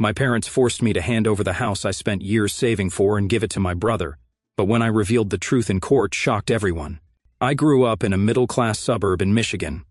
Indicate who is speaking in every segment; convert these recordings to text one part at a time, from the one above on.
Speaker 1: My parents forced me to hand over the house I spent years saving for and give it to my brother, but when I revealed the truth in court, shocked everyone. I grew up in a middle-class suburb in Michigan.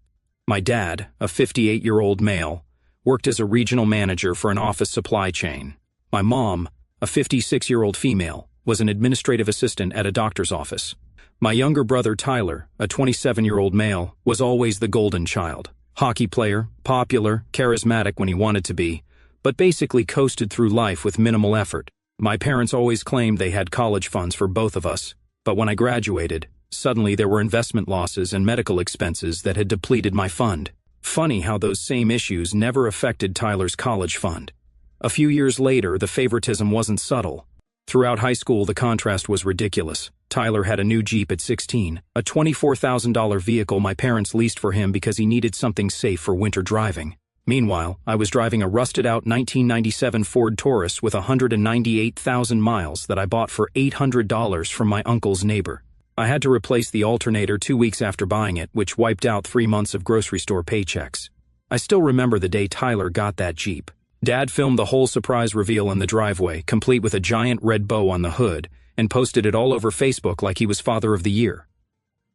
Speaker 1: My dad, a 58-year-old male, worked as a regional manager for an office supply chain. My mom, a 56-year-old female, was an administrative assistant at a doctor's office. My younger brother Tyler, a 27-year-old male, was always the golden child. Hockey player, popular, charismatic when he wanted to be, but basically coasted through life with minimal effort. My parents always claimed they had college funds for both of us, but when I graduated, suddenly there were investment losses and medical expenses that had depleted my fund. Funny how those same issues never affected Tyler's college fund. A few years later, the favoritism wasn't subtle. Throughout high school, the contrast was ridiculous. Tyler had a new Jeep at 16, a $24,000 vehicle my parents leased for him because he needed something safe for winter driving. Meanwhile, I was driving a rusted-out 1997 Ford Taurus with 198,000 miles that I bought for $800 from my uncle's neighbor. I had to replace the alternator 2 weeks after buying it, which wiped out 3 months of grocery store paychecks. I still remember the day Tyler got that Jeep. Dad filmed the whole surprise reveal in the driveway, complete with a giant red bow on the hood, and posted it all over Facebook like he was Father of the Year.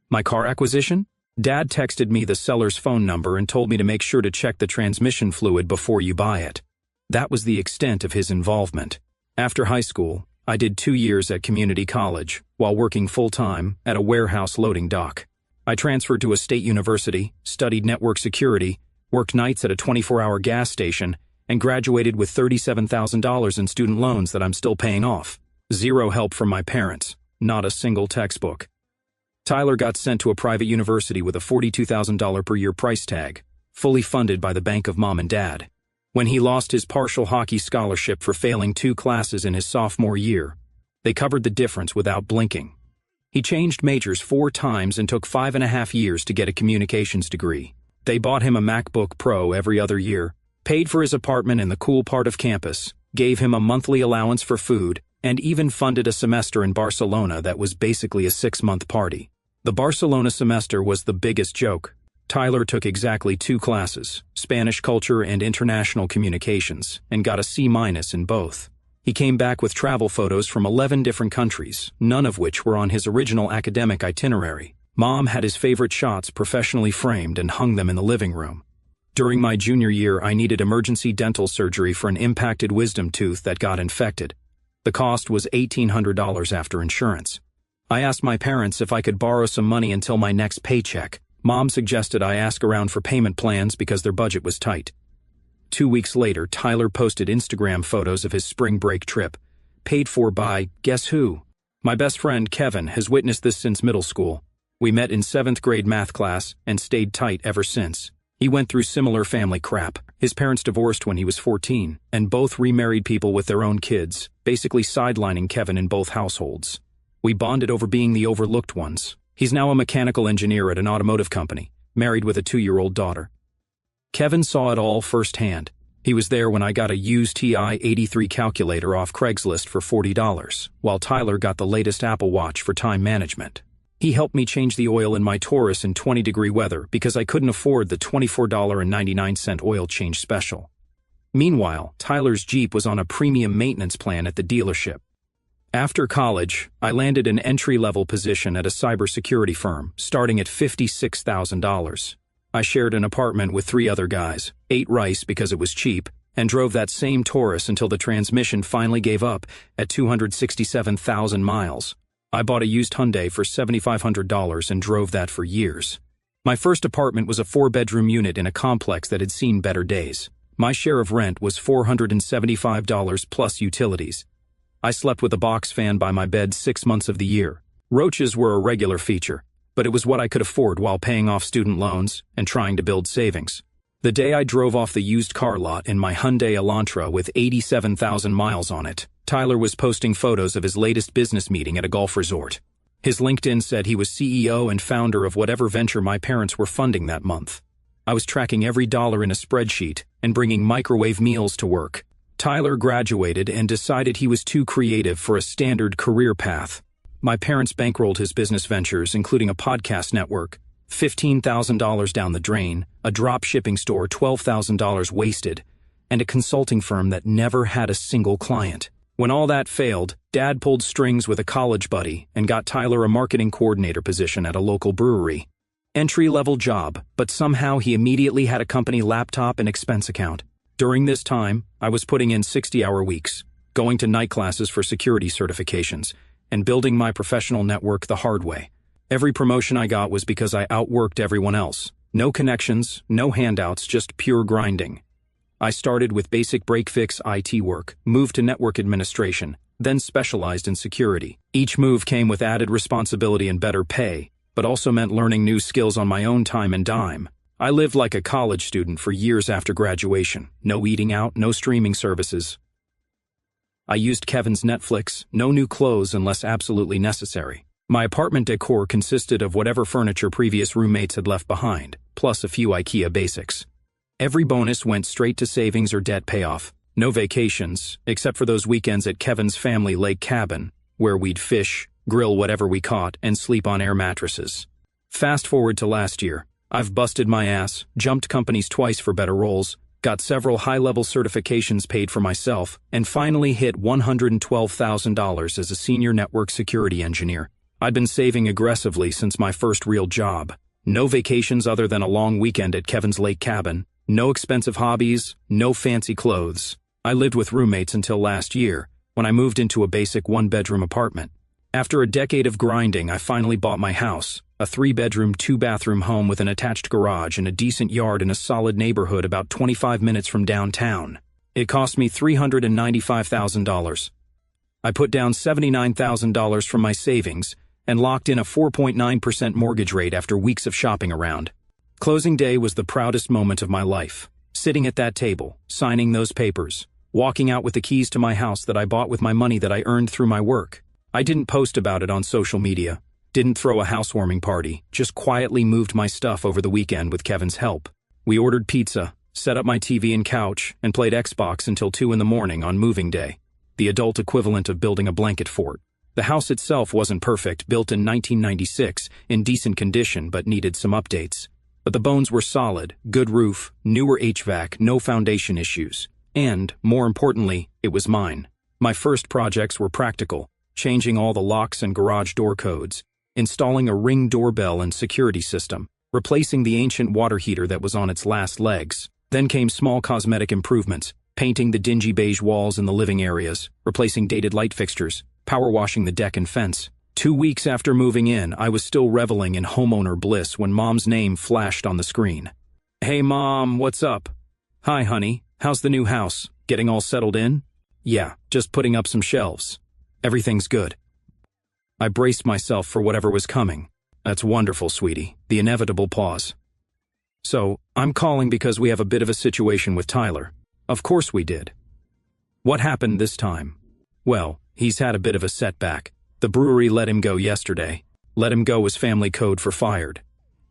Speaker 1: My car acquisition? Dad texted me the seller's phone number and told me to make sure to check the transmission fluid before you buy it. That was the extent of his involvement. After high school, I did 2 years at community college, while working full-time at a warehouse loading dock. I transferred to a state university, studied network security, worked nights at a 24-hour gas station, and graduated with $37,000 in student loans that I'm still paying off. Zero help from my parents, not a single textbook. Tyler got sent to a private university with a $42,000 per year price tag, fully funded by the bank of mom and dad. When he lost his partial hockey scholarship for failing 2 classes in his sophomore year, they covered the difference without blinking. He changed majors 4 times and took 5.5 years to get a communications degree. They bought him a MacBook Pro every other year, paid for his apartment in the cool part of campus, gave him a monthly allowance for food, and even funded a semester in Barcelona that was basically a 6-month party. The Barcelona semester was the biggest joke. Tyler took exactly 2 classes, Spanish culture and international communications, and got a C- in both. He came back with travel photos from 11 different countries, none of which were on his original academic itinerary. Mom had his favorite shots professionally framed and hung them in the living room. During my junior year, I needed emergency dental surgery for an impacted wisdom tooth that got infected. The cost was $1,800 after insurance. I asked my parents if I could borrow some money until my next paycheck. Mom suggested I ask around for payment plans because their budget was tight. 2 weeks later, Tyler posted Instagram photos of his spring break trip, paid for by, guess who? My best friend, Kevin, has witnessed this since middle school. We met in 7th grade math class and stayed tight ever since. He went through similar family crap. His parents divorced when he was 14, and both remarried people with their own kids, basically sidelining Kevin in both households. We bonded over being the overlooked ones. He's now a mechanical engineer at an automotive company, married with a 2-year-old daughter. Kevin saw it all firsthand. He was there when I got a used TI-83 calculator off Craigslist for $40, while Tyler got the latest Apple Watch for time management. He helped me change the oil in my Taurus in 20-degree weather because I couldn't afford the $24.99 oil change special. Meanwhile, Tyler's Jeep was on a premium maintenance plan at the dealership. After college, I landed an entry-level position at a cybersecurity firm, starting at $56,000. I shared an apartment with 3 other guys, ate rice because it was cheap, and drove that same Taurus until the transmission finally gave up at 267,000 miles. I bought a used Hyundai for $7,500 and drove that for years. My first apartment was a 4-bedroom unit in a complex that had seen better days. My share of rent was $475 plus utilities. I slept with a box fan by my bed 6 months of the year. Roaches were a regular feature, but it was what I could afford while paying off student loans and trying to build savings. The day I drove off the used car lot in my Hyundai Elantra with 87,000 miles on it, Tyler was posting photos of his latest business meeting at a golf resort. His LinkedIn said he was CEO and founder of whatever venture my parents were funding that month. I was tracking every dollar in a spreadsheet and bringing microwave meals to work. Tyler graduated and decided he was too creative for a standard career path. My parents bankrolled his business ventures, including a podcast network, $15,000 down the drain, a drop shipping store, $12,000 wasted, and a consulting firm that never had a single client. When all that failed, Dad pulled strings with a college buddy and got Tyler a marketing coordinator position at a local brewery. Entry-level job, but somehow he immediately had a company laptop and expense account. During this time, I was putting in 60-hour weeks, going to night classes for security certifications, and building my professional network the hard way. Every promotion I got was because I outworked everyone else. No connections, no handouts, just pure grinding. I started with basic break-fix IT work, moved to network administration, then specialized in security. Each move came with added responsibility and better pay, but also meant learning new skills on my own time and dime. I lived like a college student for years after graduation. No eating out, no streaming services. I used Kevin's Netflix, no new clothes unless absolutely necessary. My apartment decor consisted of whatever furniture previous roommates had left behind, plus a few IKEA basics. Every bonus went straight to savings or debt payoff. No vacations, except for those weekends at Kevin's family lake cabin, where we'd fish, grill whatever we caught, and sleep on air mattresses. Fast forward to last year. I've busted my ass, jumped companies twice for better roles, got several high-level certifications paid for myself, and finally hit $112,000 as a senior network security engineer. I'd been saving aggressively since my first real job. No vacations other than a long weekend at Kevin's lake cabin. No expensive hobbies, no fancy clothes. I lived with roommates until last year, when I moved into a basic one-bedroom apartment. After a decade of grinding, I finally bought my house, a 3-bedroom, 2-bathroom home with an attached garage and a decent yard in a solid neighborhood about 25 minutes from downtown. It cost me $395,000. I put down $79,000 from my savings and locked in a 4.9% mortgage rate after weeks of shopping around. Closing day was the proudest moment of my life. Sitting at that table, signing those papers, walking out with the keys to my house that I bought with my money that I earned through my work. I didn't post about it on social media, didn't throw a housewarming party, just quietly moved my stuff over the weekend with Kevin's help. We ordered pizza, set up my TV and couch, and played Xbox until 2 in the morning on moving day, the adult equivalent of building a blanket fort. The house itself wasn't perfect, built in 1996, in decent condition but needed some updates. But the bones were solid, good roof, newer HVAC, no foundation issues. And, more importantly, it was mine. My first projects were practical, changing all the locks and garage door codes, installing a Ring doorbell and security system, replacing the ancient water heater that was on its last legs. Then came small cosmetic improvements, painting the dingy beige walls in the living areas, replacing dated light fixtures, power washing the deck and fence. 2 weeks after moving in, I was still reveling in homeowner bliss when Mom's name flashed on the screen. "Hey Mom, what's up?" "Hi honey, how's the new house? Getting all settled in?" "Yeah, just putting up some shelves. Everything's good." I braced myself for whatever was coming. "That's wonderful, sweetie." The inevitable pause. "So, I'm calling because we have a bit of a situation with Tyler." "Of course we did." "What happened this time?" "Well, he's had a bit of a setback. The brewery let him go yesterday. Let him go was family code for fired.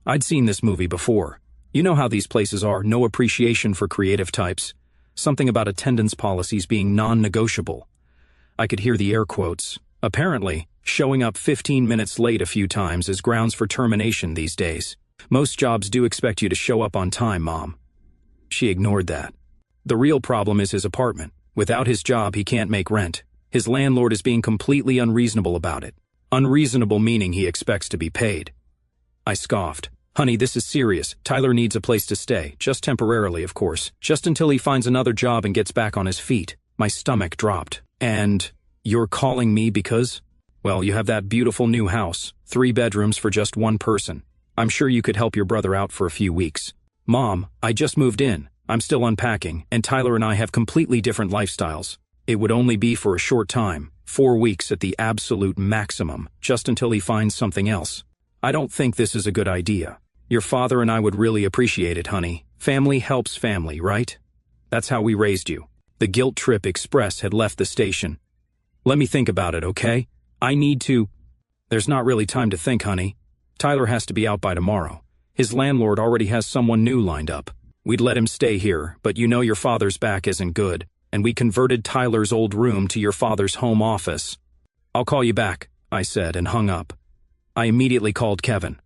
Speaker 1: I'd seen this movie before. You know how these places are, no appreciation for creative types. Something about attendance policies being non-negotiable. I could hear the air quotes. Apparently, showing up 15 minutes late a few times is grounds for termination these days. Most jobs do expect you to show up on time, Mom. She ignored that. The real problem is his apartment. Without his job, he can't make rent. His landlord is being completely unreasonable about it. Unreasonable meaning he expects to be paid. I scoffed. "Honey, this is serious. Tyler needs a place to stay, just temporarily, of course, just until he finds another job and gets back on his feet." My stomach dropped. "And you're calling me because? Well, you have that beautiful new house, 3 bedrooms for just 1 person. I'm sure you could help your brother out for a few weeks." "Mom, I just moved in. I'm still unpacking, and Tyler and I have completely different lifestyles. It would only be for a short time, 4 weeks at the absolute maximum, just until he finds something else. I don't think this is a good idea. Your father and I would really appreciate it, honey. Family helps family, right? That's how we raised you." The guilt trip express had left the station. "Let me think about it, okay? I need to—" "There's not really time to think, honey. Tyler has to be out by tomorrow. His landlord already has someone new lined up. We'd let him stay here, but you know your father's back isn't good, and we converted Tyler's old room to your father's home office." "I'll call you back," I said and hung up. I immediately called Kevin.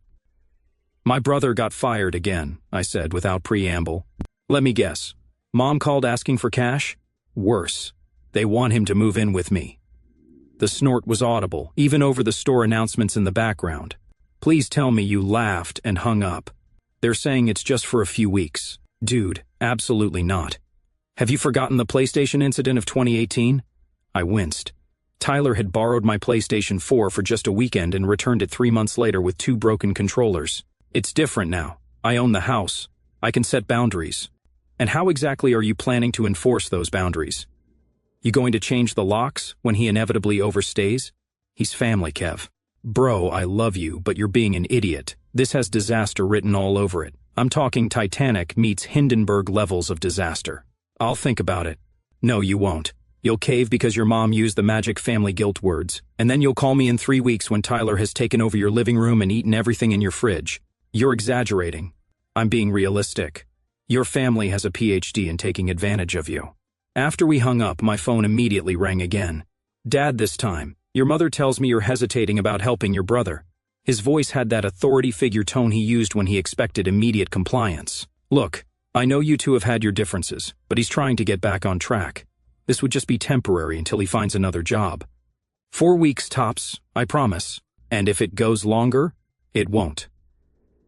Speaker 1: "My brother got fired again," I said without preamble. "Let me guess. Mom called asking for cash? Worse. They want him to move in with me. The snort was audible, even over the store announcements in the background. Please tell me you laughed and hung up. They're saying it's just for a few weeks. Dude, absolutely not. Have you forgotten the PlayStation incident of 2018? I winced. Tyler had borrowed my PlayStation 4 for just a weekend and returned it 3 months later with 2 broken controllers. It's different now. I own the house. I can set boundaries. And how exactly are you planning to enforce those boundaries? You going to change the locks when he inevitably overstays? He's family, Kev. Bro, I love you, but you're being an idiot. This has disaster written all over it. I'm talking Titanic meets Hindenburg levels of disaster. I'll think about it. No, you won't. You'll cave because your mom used the magic family guilt words, and then you'll call me in 3 weeks when Tyler has taken over your living room and eaten everything in your fridge. You're exaggerating. I'm being realistic. Your family has a PhD in taking advantage of you. After we hung up, my phone immediately rang again. Dad, this time. Your mother tells me you're hesitating about helping your brother. His voice had that authority figure tone he used when he expected immediate compliance. Look, I know you two have had your differences, but he's trying to get back on track. This would just be temporary until he finds another job. 4 weeks tops, I promise. And if it goes longer, it won't.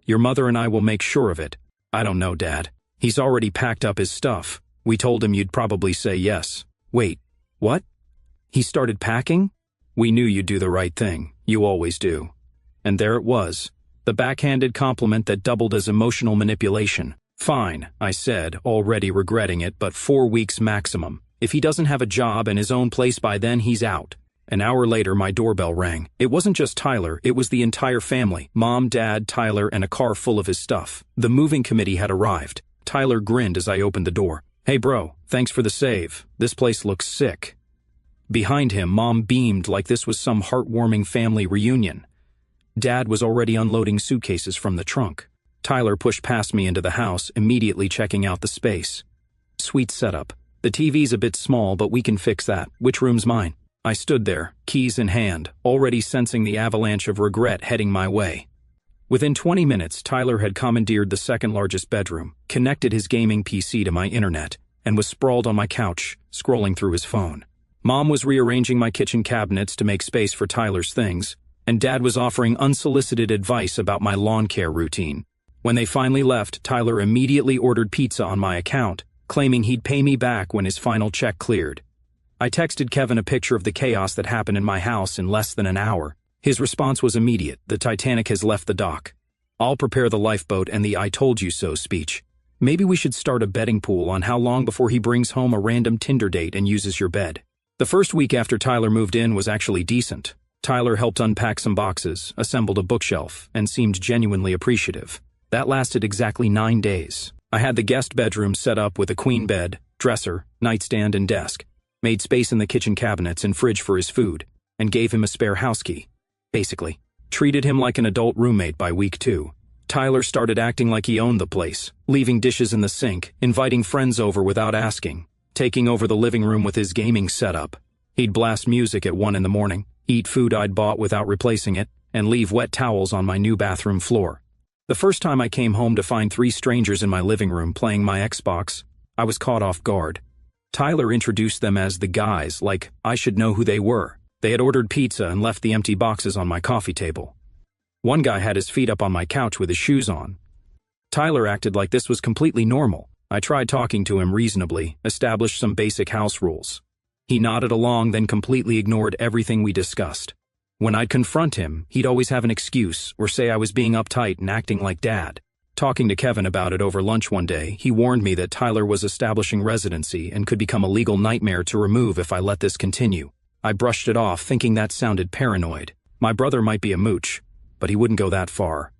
Speaker 1: Your mother and I will make sure of it. I don't know, Dad. He's already packed up his stuff. We told him you'd probably say yes. Wait, what? He started packing? We knew you'd do the right thing. You always do. And there it was. The backhanded compliment that doubled as emotional manipulation. Fine, I said, already regretting it, but 4 weeks maximum. If he doesn't have a job and his own place by then, he's out. An hour later, my doorbell rang. It wasn't just Tyler, it was the entire family. Mom, Dad, Tyler, and a car full of his stuff. The moving committee had arrived. Tyler grinned as I opened the door. Hey bro, thanks for the save. This place looks sick. Behind him, Mom beamed like this was some heartwarming family reunion. Dad was already unloading suitcases from the trunk. Tyler pushed past me into the house, immediately checking out the space. Sweet setup. The TV's a bit small, but we can fix that. Which room's mine? I stood there, keys in hand, already sensing the avalanche of regret heading my way. Within 20 minutes, Tyler had commandeered the second largest bedroom, connected his gaming PC to my internet, and was sprawled on my couch, scrolling through his phone. Mom was rearranging my kitchen cabinets to make space for Tyler's things, and Dad was offering unsolicited advice about my lawn care routine. When they finally left, Tyler immediately ordered pizza on my account, claiming he'd pay me back when his final check cleared. I texted Kevin a picture of the chaos that happened in my house in less than an hour. His response was immediate. The Titanic has left the dock. I'll prepare the lifeboat and the I told you so speech. Maybe we should start a betting pool on how long before he brings home a random Tinder date and uses your bed. The first week after Tyler moved in was actually decent. Tyler helped unpack some boxes, assembled a bookshelf, and seemed genuinely appreciative. That lasted exactly 9 days. I had the guest bedroom set up with a queen bed, dresser, nightstand, and desk, made space in the kitchen cabinets and fridge for his food, and gave him a spare house key. Basically, treated him like an adult roommate by week 2. Tyler started acting like he owned the place, leaving dishes in the sink, inviting friends over without asking, taking over the living room with his gaming setup. He'd blast music at 1 in the morning, eat food I'd bought without replacing it, and leave wet towels on my new bathroom floor. The first time I came home to find 3 strangers in my living room playing my Xbox, I was caught off guard. Tyler introduced them as the guys, like I should know who they were. They had ordered pizza and left the empty boxes on my coffee table. One guy had his feet up on my couch with his shoes on. Tyler acted like this was completely normal. I tried talking to him reasonably, established some basic house rules. He nodded along, then completely ignored everything we discussed. When I'd confront him, he'd always have an excuse or say I was being uptight and acting like Dad. Talking to Kevin about it over lunch one day, he warned me that Tyler was establishing residency and could become a legal nightmare to remove if I let this continue. I brushed it off, thinking that sounded paranoid. My brother might be a mooch, but he wouldn't go that far.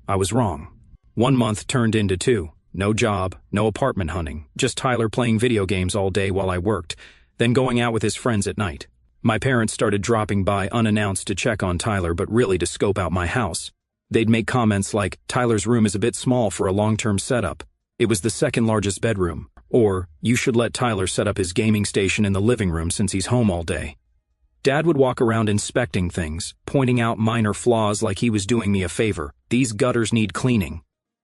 Speaker 1: I was wrong. 1 month turned into 2. No job, no apartment hunting, just Tyler playing video games all day while I worked, then going out with his friends at night. My parents started dropping by unannounced to check on Tyler, but really to scope out my house. They'd make comments like, Tyler's room is a bit small for a long-term setup. It was the second largest bedroom. Or, you should let Tyler set up his gaming station in the living room since he's home all day. Dad would walk around inspecting things, pointing out minor flaws like he was doing me a favor. These gutters need cleaning.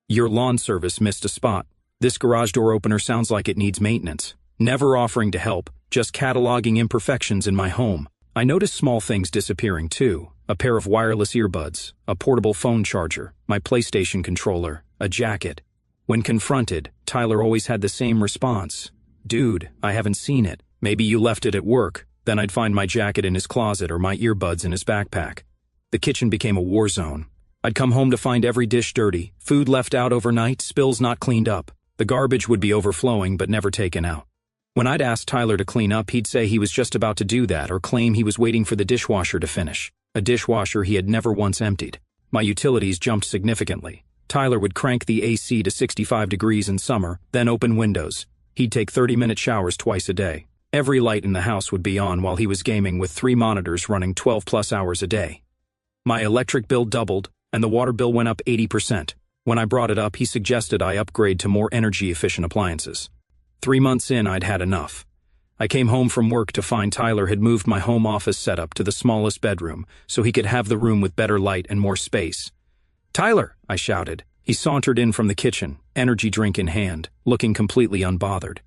Speaker 1: Your lawn service missed a spot. This garage door opener sounds like it needs maintenance. Never offering to help, just cataloging imperfections in my home. I noticed small things disappearing too. A pair of wireless earbuds, a portable phone charger, my PlayStation controller, a jacket. When confronted, Tyler always had the same response. Dude, I haven't seen it. Maybe you left it at work. Then I'd find my jacket in his closet or my earbuds in his backpack. The kitchen became a war zone. I'd come home to find every dish dirty, food left out overnight, spills not cleaned up. The garbage would be overflowing but never taken out. When I'd ask Tyler to clean up, he'd say he was just about to do that or claim he was waiting for the dishwasher to finish. A dishwasher he had never once emptied. My utilities jumped significantly. Tyler would crank the AC to 65 degrees in summer, then open windows. He'd take 30-minute showers twice a day. Every light in the house would be on while he was gaming with 3 monitors running 12+ hours a day. My electric bill doubled, and the water bill went up 80%. When I brought it up, he suggested I upgrade to more energy-efficient appliances. 3 months in, I'd had enough. I came home from work to find Tyler had moved my home office setup to the smallest bedroom so he could have the room with better light and more space. "Tyler!" I shouted. He sauntered in from the kitchen, energy drink in hand, looking completely unbothered.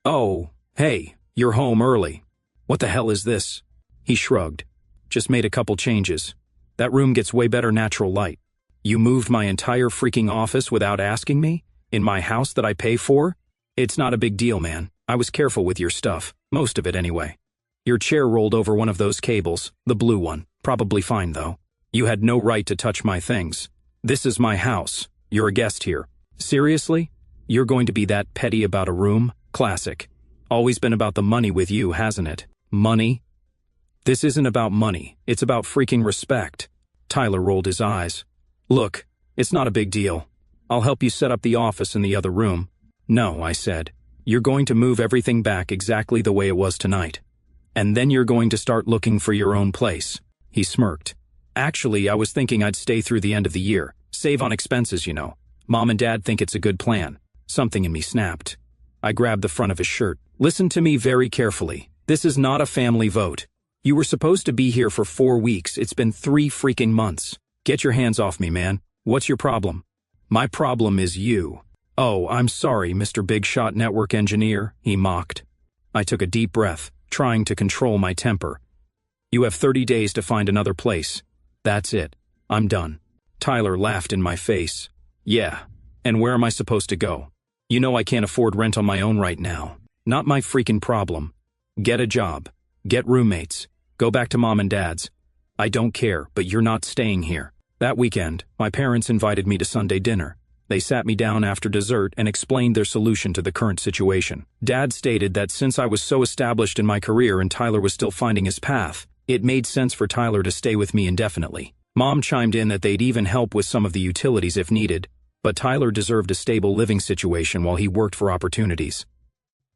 Speaker 1: "Oh, hey, you're home early. What the hell is this?" He shrugged. "Just made a couple changes. That room gets way better natural light." "You moved my entire freaking office without asking me? In my house that I pay for?" "It's not a big deal, man. I was careful with your stuff. Most of it, anyway. Your chair rolled over one of those cables, the blue one. Probably fine, though. You had no right to touch my things. This is my house. You're a guest here." "Seriously? You're going to be that petty about a room? Classic. Always been about the money with you, hasn't it?" "Money? This isn't about money. It's about freaking respect." Tyler rolled his eyes. "Look, it's not a big deal. I'll help you set up the office in the other room." "No," I said. "You're going to move everything back exactly the way it was tonight. And then you're going to start looking for your own place." He smirked. "Actually, I was thinking I'd stay through the end of the year. Save on expenses, you know. Mom and Dad think it's a good plan." Something in me snapped. I grabbed the front of his shirt. "Listen to me very carefully. This is not a family vote. You were supposed to be here for 4 weeks. It's been 3 freaking months. Get your hands off me, man. What's your problem?" "My problem is you." "Oh, I'm sorry, Mr. Big Shot Network Engineer," he mocked. I took a deep breath, trying to control my temper. "You have 30 days to find another place. That's it. I'm done." Tyler laughed in my face. "Yeah, and where am I supposed to go? You know I can't afford rent on my own right now. Not my freaking problem. Get a job. Get roommates. Go back to Mom and Dad's. I don't care, but you're not staying here." That weekend, my parents invited me to Sunday dinner. They sat me down after dessert and explained their solution to the current situation. Dad stated that since I was so established in my career and Tyler was still finding his path, it made sense for Tyler to stay with me indefinitely. Mom chimed in that they'd even help with some of the utilities if needed, but Tyler deserved a stable living situation while he worked for opportunities.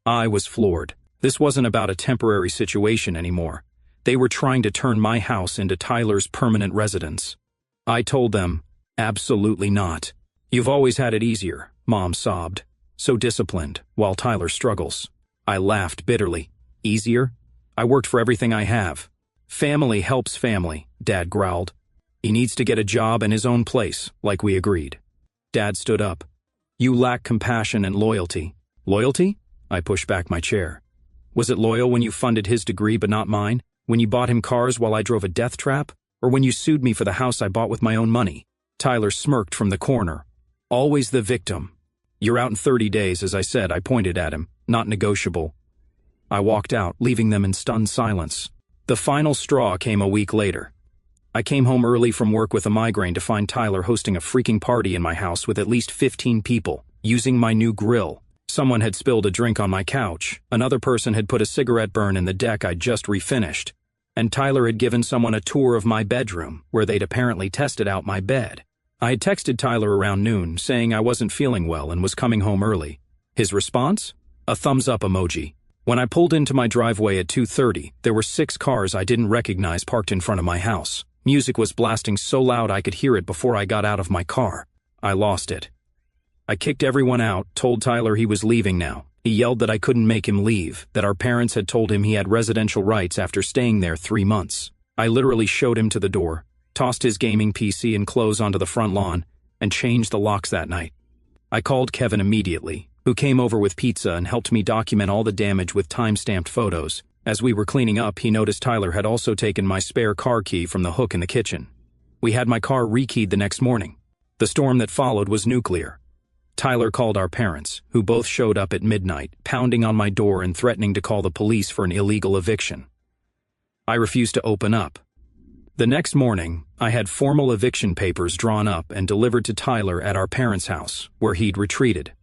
Speaker 1: I was floored. This wasn't about a temporary situation anymore. They were trying to turn my house into Tyler's permanent residence. I told them, "Absolutely not. You've always had it easier," Mom sobbed. "So disciplined, while Tyler struggles." I laughed bitterly. "Easier? I worked for everything I have." "Family helps family," Dad growled. "He needs to get a job and his own place, like we agreed." Dad stood up. "You lack compassion and loyalty." "Loyalty?" I pushed back my chair. "Was it loyal when you funded his degree but not mine? When you bought him cars while I drove a death trap? Or when you sued me for the house I bought with my own money?" Tyler smirked from the corner. "Always the victim." "You're out in 30 days, as I said," I pointed at him. "Not negotiable." I walked out, leaving them in stunned silence. The final straw came a week later. I came home early from work with a migraine to find Tyler hosting a freaking party in my house with at least 15 people, using my new grill. Someone had spilled a drink on my couch, another person had put a cigarette burn in the deck I'd just refinished, and Tyler had given someone a tour of my bedroom, where they'd apparently tested out my bed. I had texted Tyler around noon, saying I wasn't feeling well and was coming home early. His response? A thumbs-up emoji. When I pulled into my driveway at 2:30, there were 6 cars I didn't recognize parked in front of my house. Music was blasting so loud I could hear it before I got out of my car. I lost it. I kicked everyone out, told Tyler he was leaving now. He yelled that I couldn't make him leave, that our parents had told him he had residential rights after staying there 3 months. I literally showed him to the door, tossed his gaming PC and clothes onto the front lawn, and changed the locks that night. I called Kevin immediately, who came over with pizza and helped me document all the damage with time-stamped photos. As we were cleaning up, he noticed Tyler had also taken my spare car key from the hook in the kitchen. We had my car rekeyed the next morning. The storm that followed was nuclear. Tyler called our parents, who both showed up at midnight, pounding on my door and threatening to call the police for an illegal eviction. I refused to open up. The next morning, I had formal eviction papers drawn up and delivered to Tyler at our parents' house, where he'd retreated.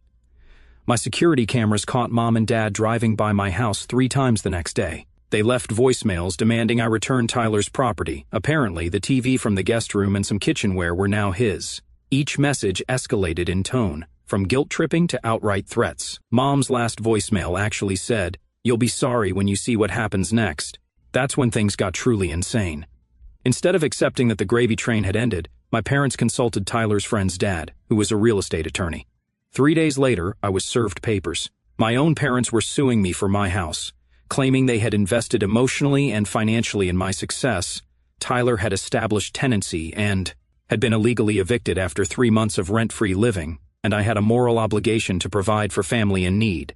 Speaker 1: My security cameras caught Mom and Dad driving by my house 3 times the next day. They left voicemails demanding I return Tyler's property. Apparently, the TV from the guest room and some kitchenware were now his. Each message escalated in tone, from guilt-tripping to outright threats. Mom's last voicemail actually said, "You'll be sorry when you see what happens next." That's when things got truly insane. Instead of accepting that the gravy train had ended, my parents consulted Tyler's friend's dad, who was a real estate attorney. 3 days later, I was served papers. My own parents were suing me for my house, claiming they had invested emotionally and financially in my success. Tyler had established tenancy and had been illegally evicted after 3 months of rent-free living, and I had a moral obligation to provide for family in need.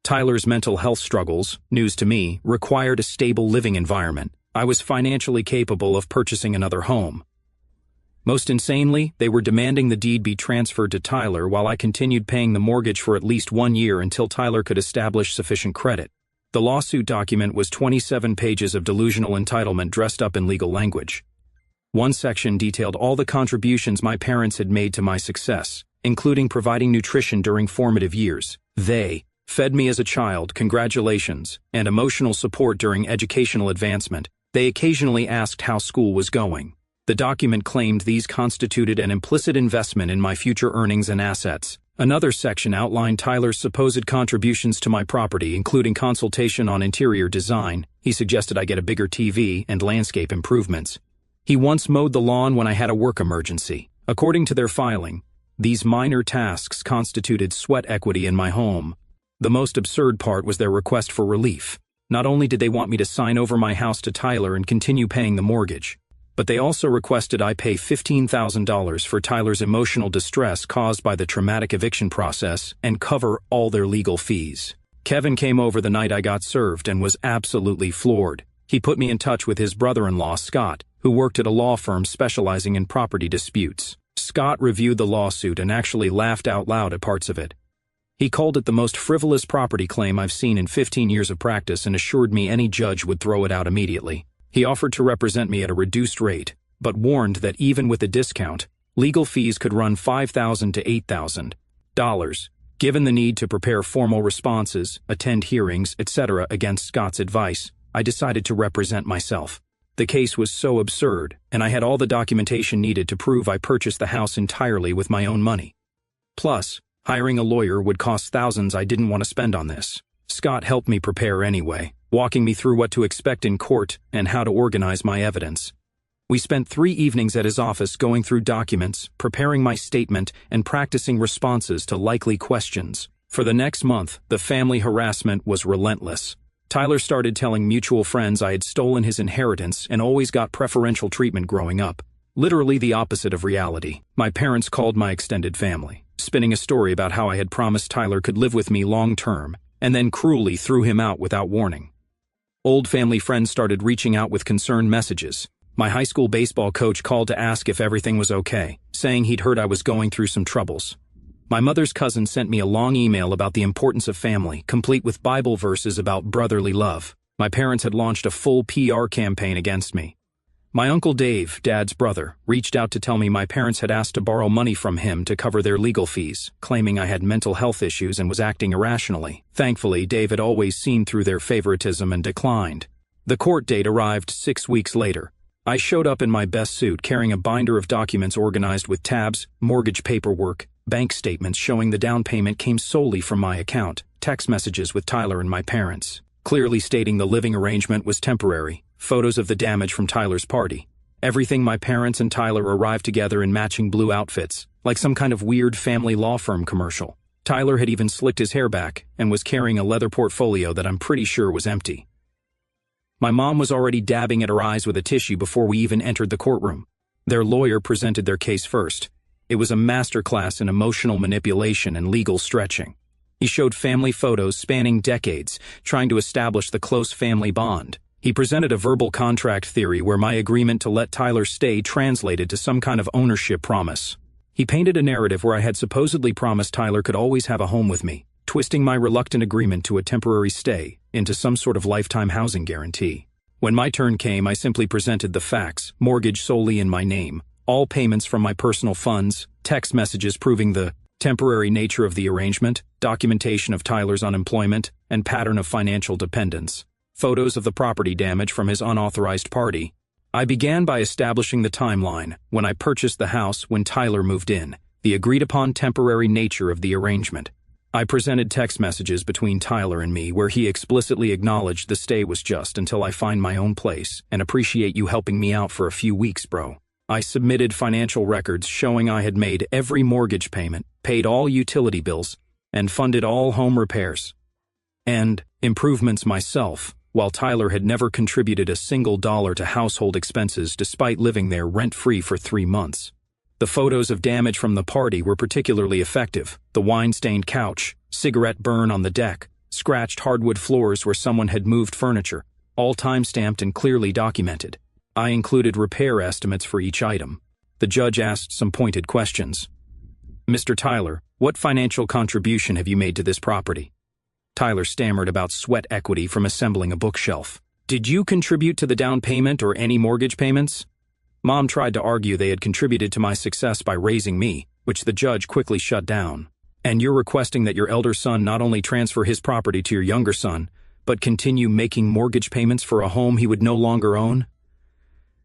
Speaker 1: Tyler's mental health struggles, news to me, required a stable living environment. I was financially capable of purchasing another home. Most insanely, they were demanding the deed be transferred to Tyler while I continued paying the mortgage for at least 1 year until Tyler could establish sufficient credit. The lawsuit document was 27 pages of delusional entitlement dressed up in legal language. One section detailed all the contributions my parents had made to my success, including providing nutrition during formative years. They fed me as a child, congratulations, and emotional support during educational advancement. They occasionally asked how school was going. The document claimed these constituted an implicit investment in my future earnings and assets. Another section outlined Tyler's supposed contributions to my property, including consultation on interior design. He suggested I get a bigger TV and landscape improvements. He once mowed the lawn when I had a work emergency. According to their filing, these minor tasks constituted sweat equity in my home. The most absurd part was their request for relief. Not only did they want me to sign over my house to Tyler and continue paying the mortgage, but they also requested I pay $15,000 for Tyler's emotional distress caused by the traumatic eviction process and cover all their legal fees. Kevin came over the night I got served and was absolutely floored. He put me in touch with his brother-in-law, Scott, who worked at a law firm specializing in property disputes. Scott reviewed the lawsuit and actually laughed out loud at parts of it. He called it the most frivolous property claim I've seen in 15 years of practice and assured me any judge would throw it out immediately. He offered to represent me at a reduced rate, but warned that even with a discount, legal fees could run $5,000 to $8,000. Given the need to prepare formal responses, attend hearings, etc. against Scott's advice, I decided to represent myself. The case was so absurd, and I had all the documentation needed to prove I purchased the house entirely with my own money. Plus, hiring a lawyer would cost thousands I didn't want to spend on this. Scott helped me prepare anyway, walking me through what to expect in court and how to organize my evidence. We spent 3 evenings at his office going through documents, preparing my statement, and practicing responses to likely questions. For the next month, the family harassment was relentless. Tyler started telling mutual friends I had stolen his inheritance and always got preferential treatment growing up. Literally the opposite of reality. My parents called my extended family, spinning a story about how I had promised Tyler could live with me long-term, and then cruelly threw him out without warning. Old family friends started reaching out with concerned messages. My high school baseball coach called to ask if everything was okay, saying he'd heard I was going through some troubles. My mother's cousin sent me a long email about the importance of family, complete with Bible verses about brotherly love. My parents had launched a full PR campaign against me. My Uncle Dave, Dad's brother, reached out to tell me my parents had asked to borrow money from him to cover their legal fees, claiming I had mental health issues and was acting irrationally. Thankfully, Dave had always seen through their favoritism and declined. The court date arrived 6 weeks later. I showed up in my best suit carrying a binder of documents organized with tabs, mortgage paperwork, bank statements showing the down payment came solely from my account, text messages with Tyler and my parents, clearly stating the living arrangement was temporary, photos of the damage from Tyler's party. Everything my parents and Tyler arrived together in matching blue outfits, like some kind of weird family law firm commercial. Tyler had even slicked his hair back and was carrying a leather portfolio that I'm pretty sure was empty. My mom was already dabbing at her eyes with a tissue before we even entered the courtroom. Their lawyer presented their case first. It was a masterclass in emotional manipulation and legal stretching. He showed family photos spanning decades, trying to establish the close family bond. He presented a verbal contract theory where my agreement to let Tyler stay translated to some kind of ownership promise. He painted a narrative where I had supposedly promised Tyler could always have a home with me, twisting my reluctant agreement to a temporary stay into some sort of lifetime housing guarantee. When my turn came, I simply presented the facts, mortgage solely in my name, all payments from my personal funds, text messages proving the temporary nature of the arrangement, documentation of Tyler's unemployment, and pattern of financial dependence, photos of the property damage from his unauthorized party. I began by establishing the timeline, when I purchased the house, when Tyler moved in, the agreed-upon temporary nature of the arrangement. I presented text messages between Tyler and me where he explicitly acknowledged the stay was just until I find my own place and appreciate you helping me out for a few weeks, bro. I submitted financial records showing I had made every mortgage payment, paid all utility bills, and funded all home repairs and improvements myself, while Tyler had never contributed a single dollar to household expenses despite living there rent-free for 3 months. The photos of damage from the party were particularly effective: the wine-stained couch, cigarette burn on the deck, scratched hardwood floors where someone had moved furniture, all time-stamped and clearly documented. I included repair estimates for each item. The judge asked some pointed questions. "Mr. Tyler, what financial contribution have you made to this property?" Tyler stammered about sweat equity from assembling a bookshelf. "Did you contribute to the down payment or any mortgage payments?" Mom tried to argue they had contributed to my success by raising me, which the judge quickly shut down. "And you're requesting that your elder son not only transfer his property to your younger son, but continue making mortgage payments for a home he would no longer own?"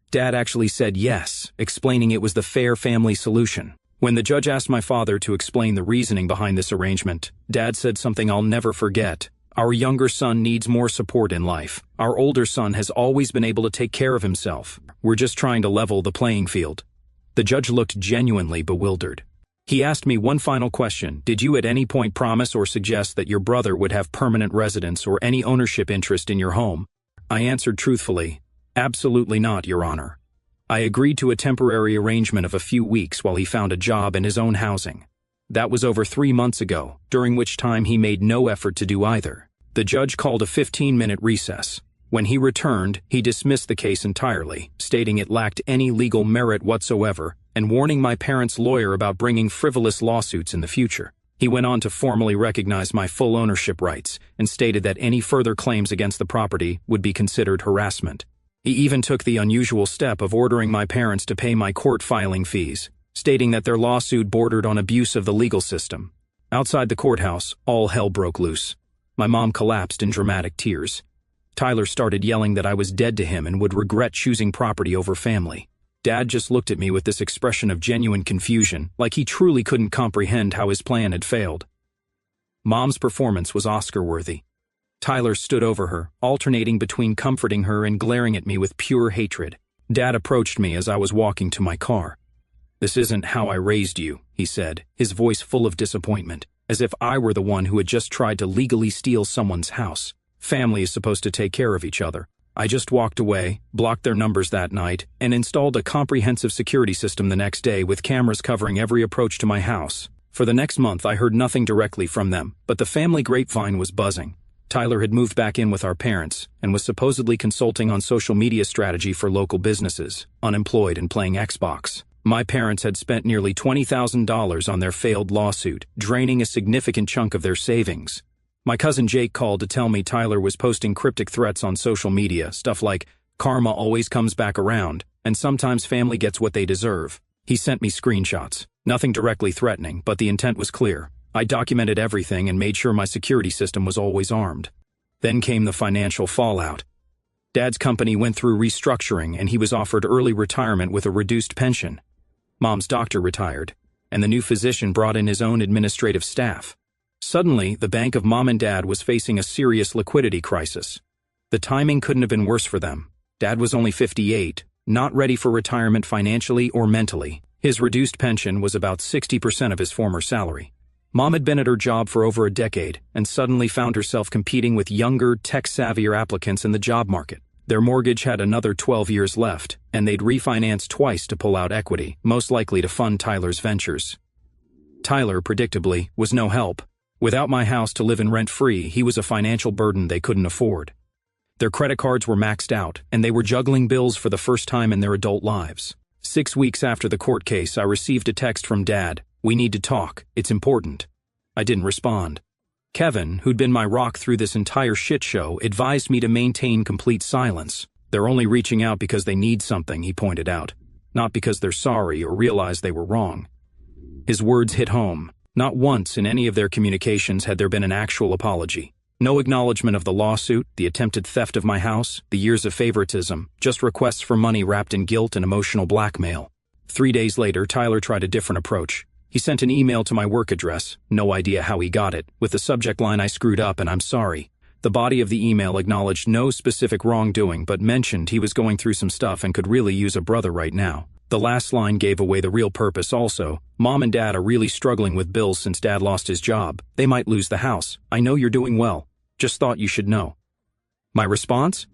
Speaker 1: Dad actually said yes, explaining it was the fair family solution. When the judge asked my father to explain the reasoning behind this arrangement, Dad said something I'll never forget. "Our younger son needs more support in life. Our older son has always been able to take care of himself. We're just trying to level the playing field." The judge looked genuinely bewildered. He asked me one final question: "Did you at any point promise or suggest that your brother would have permanent residence or any ownership interest in your home?" I answered truthfully, "Absolutely not, Your Honor. I agreed to a temporary arrangement of a few weeks while he found a job in his own housing. That was over 3 months ago, during which time he made no effort to do either." The judge called a 15-minute recess. When he returned, he dismissed the case entirely, stating it lacked any legal merit whatsoever, and warning my parents' lawyer about bringing frivolous lawsuits in the future. He went on to formally recognize my full ownership rights and stated that any further claims against the property would be considered harassment. He even took the unusual step of ordering my parents to pay my court filing fees, stating that their lawsuit bordered on abuse of the legal system. Outside the courthouse, all hell broke loose. My mom collapsed in dramatic tears. Tyler started yelling that I was dead to him and would regret choosing property over family. Dad just looked at me with this expression of genuine confusion, like he truly couldn't comprehend how his plan had failed. Mom's performance was Oscar-worthy. Tyler stood over her, alternating between comforting her and glaring at me with pure hatred. Dad approached me as I was walking to my car. "This isn't how I raised you," he said, his voice full of disappointment, as if I were the one who had just tried to legally steal someone's house. "Family is supposed to take care of each other. I just walked away, blocked their numbers that night, and installed a comprehensive security system the next day with cameras covering every approach to my house. For the next month I heard nothing directly from them, but the family grapevine was buzzing. Tyler had moved back in with our parents and was supposedly consulting on social media strategy for local businesses, unemployed and playing Xbox. My parents had spent nearly $20,000 on their failed lawsuit, draining a significant chunk of their savings. My cousin Jake called to tell me Tyler was posting cryptic threats on social media, stuff like, "Karma always comes back around, and sometimes family gets what they deserve." He sent me screenshots. Nothing directly threatening, but the intent was clear. I documented everything and made sure my security system was always armed. Then came the financial fallout. Dad's company went through restructuring and he was offered early retirement with a reduced pension. Mom's doctor retired, and the new physician brought in his own administrative staff. Suddenly, the bank of Mom and Dad was facing a serious liquidity crisis. The timing couldn't have been worse for them. Dad was only 58, not ready for retirement financially or mentally. His reduced pension was about 60% of his former salary. Mom had been at her job for over a decade and suddenly found herself competing with younger, tech-savvier applicants in the job market. Their mortgage had another 12 years left, and they'd refinance twice to pull out equity, most likely to fund Tyler's ventures. Tyler, predictably, was no help. Without my house to live in rent-free, he was a financial burden they couldn't afford. Their credit cards were maxed out, and they were juggling bills for the first time in their adult lives. 6 weeks after the court case, I received a text from Dad, "We need to talk, it's important." I didn't respond. Kevin, who'd been my rock through this entire shit show, advised me to maintain complete silence. They're only reaching out because they need something, he pointed out, not because they're sorry or realize they were wrong. His words hit home. Not once in any of their communications had there been an actual apology. No acknowledgement of the lawsuit, the attempted theft of my house, the years of favoritism, just requests for money wrapped in guilt and emotional blackmail. 3 days later, Tyler tried a different approach. He sent an email to my work address, no idea how he got it, with the subject line, "I screwed up and I'm sorry." The body of the email acknowledged no specific wrongdoing but mentioned he was going through some stuff and could really use a brother right now. The last line gave away the real purpose also. "Mom and Dad are really struggling with bills since Dad lost his job. They might lose the house. I know you're doing well. Just thought you should know." My response?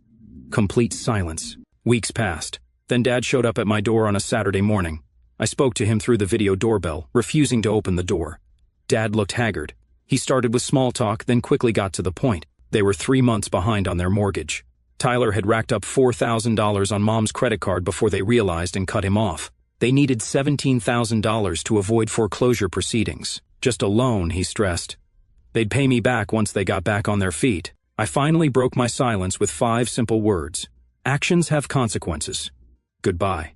Speaker 1: Complete silence. Weeks passed. Then Dad showed up at my door on a Saturday morning. I spoke to him through the video doorbell, refusing to open the door. Dad looked haggard. He started with small talk, then quickly got to the point. They were 3 months behind on their mortgage. Tyler had racked up $4,000 on Mom's credit card before they realized and cut him off. They needed $17,000 to avoid foreclosure proceedings. Just a loan, he stressed. They'd pay me back once they got back on their feet. I finally broke my silence with 5 simple words. Actions have consequences. Goodbye.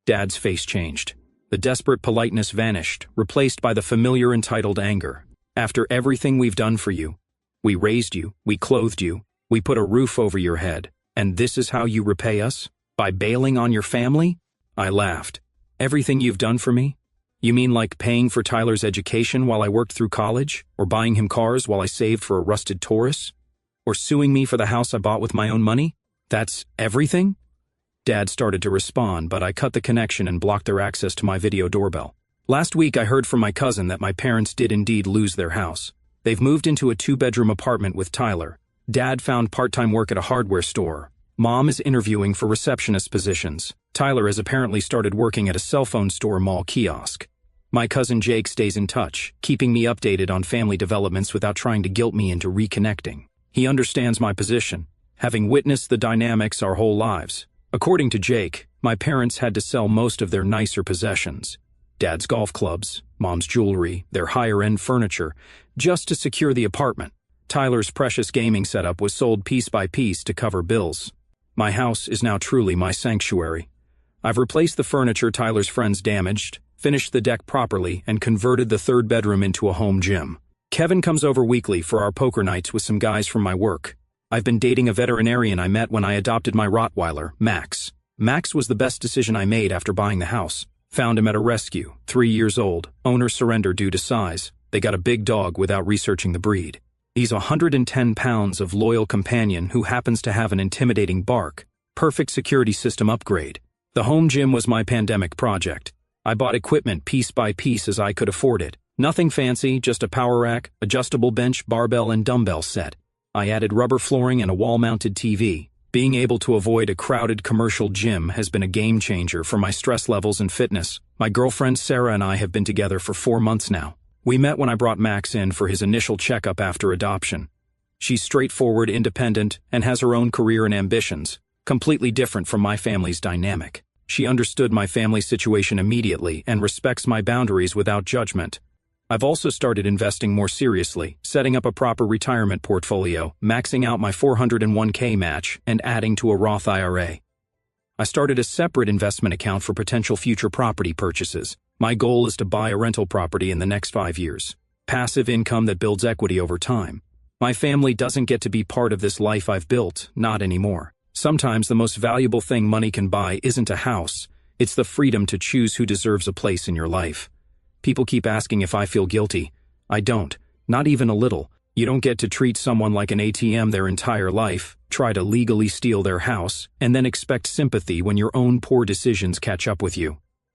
Speaker 1: Dad's face changed. The desperate politeness vanished, replaced by the familiar entitled anger. "After everything we've done for you, we raised you, we clothed you, we put a roof over your head, and this is how you repay us? By bailing on your family?" I laughed. "Everything you've done for me? You mean like paying for Tyler's education while I worked through college? Or buying him cars while I saved for a rusted Taurus? Or suing me for the house I bought with my own money? That's everything?" Dad started to respond, but I cut the connection and blocked their access to my video doorbell. Last week I heard from my cousin that my parents did indeed lose their house. They've moved into a 2-bedroom apartment with Tyler. Dad found part-time work at a hardware store. Mom is interviewing for receptionist positions. Tyler has apparently started working at a cell phone store mall kiosk. My cousin Jake stays in touch, keeping me updated on family developments without trying to guilt me into reconnecting. He understands my position, having witnessed the dynamics our whole lives. According to Jake, my parents had to sell most of their nicer possessions. Dad's golf clubs, Mom's jewelry, their higher-end furniture, just to secure the apartment. Tyler's precious gaming setup was sold piece by piece to cover bills. My house is now truly my sanctuary. I've replaced the furniture Tyler's friends damaged, finished the deck properly, and converted the 3rd bedroom into a home gym. Kevin comes over weekly for our poker nights with some guys from my work. I've been dating a veterinarian I met when I adopted my Rottweiler, Max. Max was the best decision I made after buying the house. Found him at a rescue, 3 years old. Owner surrendered due to size. They got a big dog without researching the breed. He's 110 pounds of loyal companion who happens to have an intimidating bark. Perfect security system upgrade. The home gym was my pandemic project. I bought equipment piece by piece as I could afford it. Nothing fancy, just a power rack, adjustable bench, barbell, and dumbbell set. I added rubber flooring and a wall-mounted TV. Being able to avoid a crowded commercial gym has been a game changer for my stress levels and fitness. My girlfriend Sarah and I have been together for 4 months now. We met when I brought Max in for his initial checkup after adoption. She's straightforward, independent, and has her own career and ambitions, completely different from my family's dynamic. She understood my family situation immediately and respects my boundaries without judgment. I've also started investing more seriously, setting up a proper retirement portfolio, maxing out my 401k match, and adding to a Roth IRA. I started a separate investment account for potential future property purchases. My goal is to buy a rental property in the next 5 years. Passive income that builds equity over time. My family doesn't get to be part of this life I've built, not anymore. Sometimes the most valuable thing money can buy isn't a house, it's the freedom to choose who deserves a place in your life. People keep asking if I feel guilty. I don't, not even a little. You don't get to treat someone like an ATM their entire life, try to legally steal their house, and then expect sympathy when your own poor decisions catch up with you.